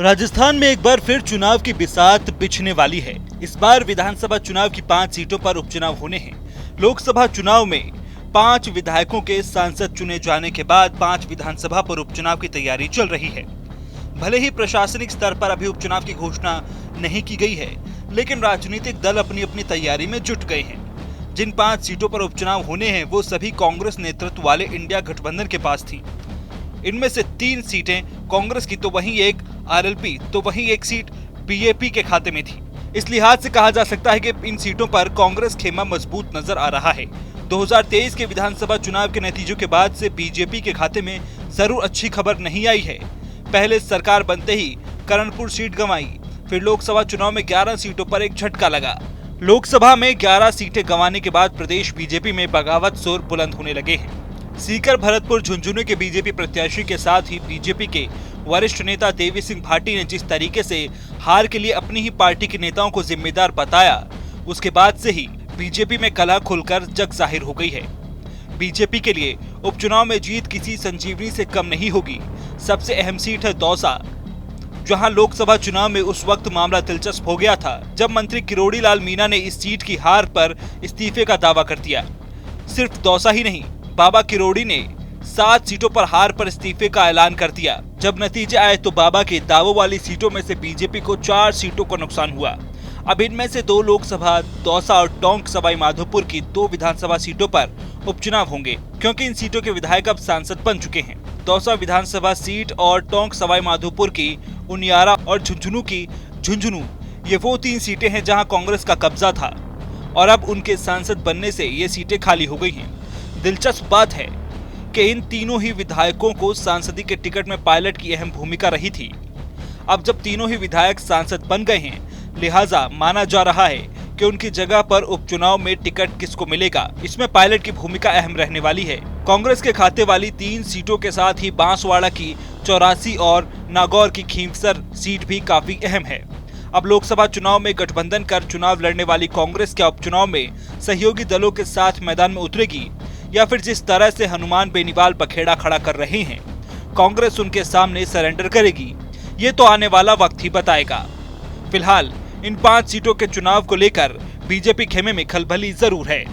राजस्थान में एक बार फिर चुनाव की बिसात बिछने वाली है। इस बार विधानसभा चुनाव की 5 सीटों पर उपचुनाव होने हैं। लोकसभा चुनाव में 5 विधायकों के सांसद चुने जाने के बाद 5 विधानसभा पर उपचुनाव की तैयारी चल रही है। भले ही प्रशासनिक स्तर पर अभी उपचुनाव की घोषणा नहीं की गई है, लेकिन राजनीतिक दल अपनी अपनी तैयारी में जुट गए हैं। जिन 5 सीटों पर उपचुनाव होने हैं वो सभी कांग्रेस नेतृत्व वाले इंडिया गठबंधन के पास थी। इनमें से 3 सीटें कांग्रेस की तो वहीं एक आरएलपी तो वहीं एक सीट बीजेपी के खाते में थी। इस लिहाज से कहा जा सकता है कि इन सीटों पर कांग्रेस खेमा मजबूत नजर आ रहा है। 2023 के विधानसभा चुनाव के नतीजों के बाद से बीजेपी के खाते में जरूर अच्छी खबर नहीं आई है। पहले सरकार बनते ही करणपुर सीट गंवाई, फिर लोकसभा चुनाव में 11 सीटों पर एक झटका लगा। लोकसभा में 11 सीटें गंवाने के बाद प्रदेश बीजेपी में बगावत शोर बुलंद होने लगे हैं। सीकर, भरतपुर, झुंझुनू के बीजेपी प्रत्याशी के साथ ही बीजेपी के वरिष्ठ नेता देवी सिंह भाटी ने जिस तरीके से हार के लिए अपनी ही पार्टी के नेताओं को जिम्मेदार बताया, उसके बाद से ही बीजेपी में कलह खुलकर जग जाहिर हो गई है। बीजेपी के लिए उपचुनाव में जीत किसी संजीवनी से कम नहीं होगी। सबसे अहम सीट है दौसा, जहां लोकसभा चुनाव में उस वक्त मामला दिलचस्प हो गया था जब मंत्री किरोड़ी लाल मीणा ने इस सीट की हार पर इस्तीफे का दावा कर दिया। सिर्फ दौसा ही नहीं, बाबा किरोड़ी ने 7 सीटों पर हार पर इस्तीफे का ऐलान कर दिया। जब नतीजे आए तो बाबा के दावों वाली सीटों में से बीजेपी को 4 सीटों का नुकसान हुआ। अब इनमें से 2 लोकसभा, दौसा और टोंक सवाई माधोपुर की 2 विधानसभा सीटों पर उपचुनाव होंगे, क्योंकि इन सीटों के विधायक अब सांसद बन चुके हैं। दौसा विधानसभा सीट और टोंक सवाई माधोपुर की उनियारा और झुंझुनू की झुंझुनू, ये वो 3 सीटें हैं जहां कांग्रेस का कब्जा था और अब उनके सांसद बनने से ये सीटें खाली हो गई हैं। दिलचस्प बात है कि इन तीनों ही विधायकों को सांसदी के टिकट में पायलट की अहम भूमिका रही थी। अब जब तीनों ही विधायक सांसद बन गए हैं, लिहाजा माना जा रहा है कि उनकी जगह पर उपचुनाव में टिकट किसको मिलेगा, इसमें पायलट की भूमिका अहम रहने वाली है। कांग्रेस के खाते वाली 3 सीटों के साथ ही बांसवाड़ा की 84 और नागौर की खींवसर सीट भी काफी अहम है। अब लोकसभा चुनाव में गठबंधन कर चुनाव लड़ने वाली कांग्रेस क्या उपचुनाव में सहयोगी दलों के साथ मैदान में उतरेगी, या फिर जिस तरह से हनुमान बेनीवाल पखेड़ा खड़ा कर रहे हैं, कांग्रेस उनके सामने सरेंडर करेगी? ये तो आने वाला वक्त ही बताएगा। फिलहाल इन 5 सीटों के चुनाव को लेकर बीजेपी खेमे में खलबली जरूर है।